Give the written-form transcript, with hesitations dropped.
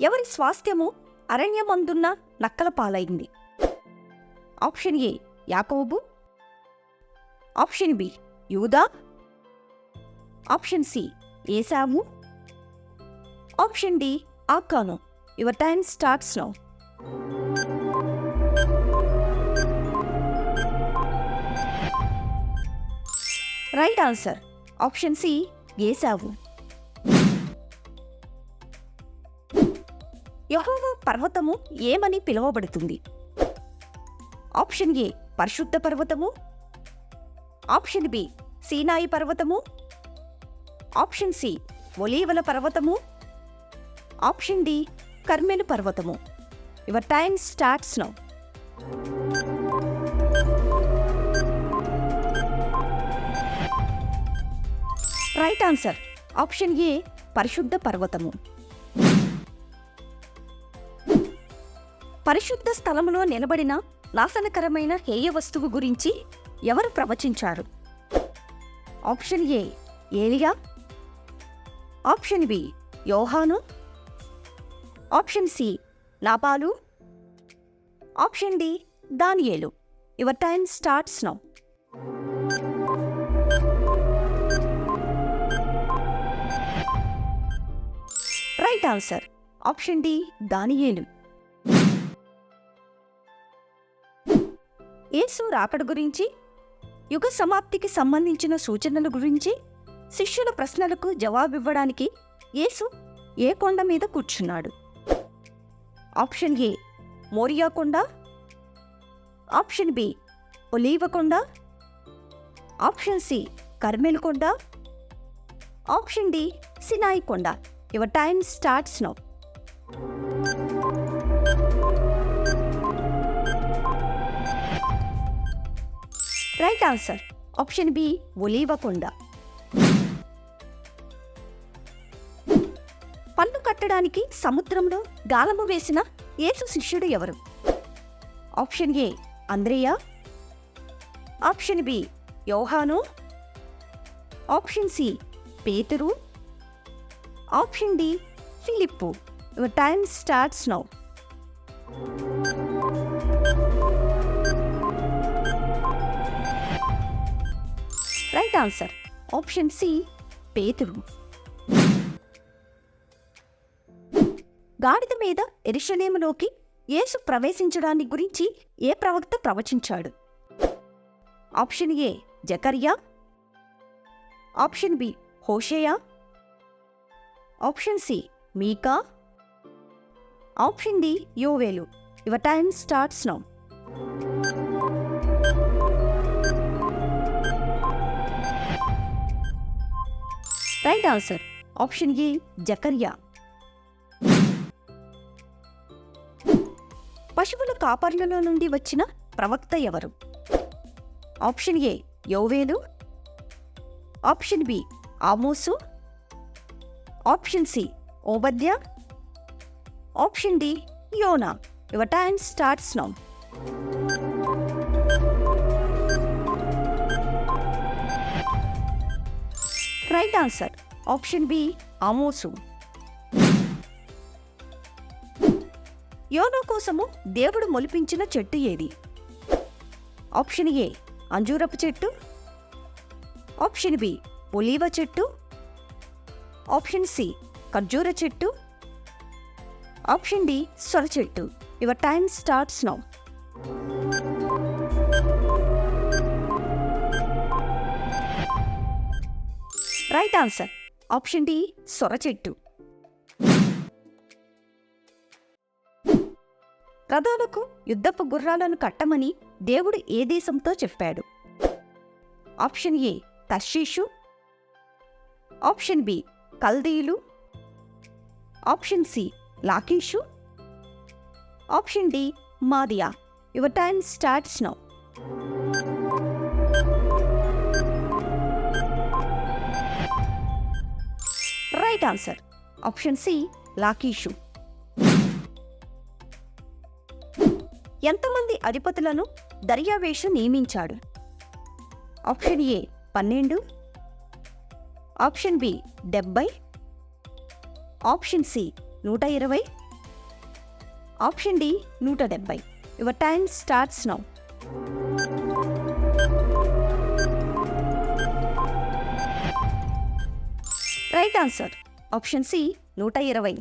ఎవరి స్వాస్థ్యము అరణ్యమందున్న నక్కల పాలైంది? ఆప్షన్ ఏ యాకోబు, ఆప్షన్ బి యూదా, ఆప్షన్ సి ఏసాము, ఆప్షన్ డి ఆకాను. Your time starts now. Right answer option C ఏసావు. యెహోవా పర్వతము ఏమని పిలువబడుతుంది? ఆప్షన్ ఏ పరిశుద్ధ పర్వతము, ఆప్షన్ బి సీనాయి పర్వతము, ఆప్షన్ సి ఒలీవల పర్వతము, ఆప్షన్ డి కర్మెలు పర్వతము. Your time starts now. Right answer option ఏ పరిశుద్ధ పర్వతము. పరిశుద్ధ స్థలములో నిలబడిన నాశనకరమైన హేయ వస్తువు గురించి ఎవరు ప్రవచించారు? ఆప్షన్ ఏ ఏలియా, ఆప్షన్ బి యోహాను, ఆప్షన్ సి నాబాలు, ఆప్షన్ డి దానియేలు. Your time starts now. Right answer option D దానియేలు. యేసు రాకడ గురించి, యుగ సమాప్తికి సంబంధించిన సూచనల గురించి శిష్యుల ప్రశ్నలకు జవాబివ్వడానికి యేసు ఏ కొండ మీద కూర్చున్నాడు? ఆప్షన్ ఏ మోరియా కొండ, ఆప్షన్ బి ఒలీవ కొండ, ఆప్షన్ సి కర్మెలు కొండ, ఆప్షన్ డి సినాయి కొండ. Your time starts now. Right answer option B ఒలీవ కొండ. పన్ను కట్టడానికి సముద్రంలో గాలము వేసిన యేసు శిష్యుడు ఎవరు? ఆప్షన్ ఏ అంద్రెయ, ఆప్షన్ బి యోహాను, ఆప్షన్ సి పేతురు, option D Philip. Your time starts now. Right answer option C పేతురు. గాడిద మీద యెరూషలేములోకి యేసు ప్రవేశించడాన్ని గురించి ఏ ప్రవక్త ప్రవచించాడు? ఆప్షన్ ఏ జకర్యా, ఆప్షన్ బి హోషేయ, ఆప్షన్ సి మీకా, ఆప్షన్ డి యోవేలు. Your time starts now. Right answer option A జకర్యా. పశువుల కాపర్లలో నుండి వచ్చిన ప్రవక్త ఎవరు? ఆప్షన్ ఏ యోవేలు, ఆప్షన్ బి ఆమోసు, ఆప్షన్ సి ఓబద్యా, ఆప్షన్ డి యోనా. Your time starts now. Right answer option B ఆమోసు. యోనా కోసము దేవుడు మొలిపించిన చెట్టు ఏది? ఆప్షన్ ఏ అంజూరపు చెట్టు, ఆప్షన్ బి ఒలీవ చెట్టు, ఆప్షన్ సి ఖర్జూర చెట్టు, ఆప్షన్ డి సొర చెట్టు. Your time starts now. Right answer option D సొర చెట్టు. రథాలకు యుద్ధపు గుర్రాలను కట్టమని దేవుడు ఏ దేశంతో చెప్పాడు? ఆప్షన్ ఏ తర్షీషు, ఆప్షన్ బి కల్దీయులు, ఆప్షన్ సి లాకీషు, ఆప్షన్ డి మాదియా. Your time starts now. Right answer option C లాకీషు. ఎంతమంది అధిపతులను దర్యావేషు నియమించాడు? Option A 12, option B 70, option C 120, option D 170. Your time starts now. Right answer option C 120.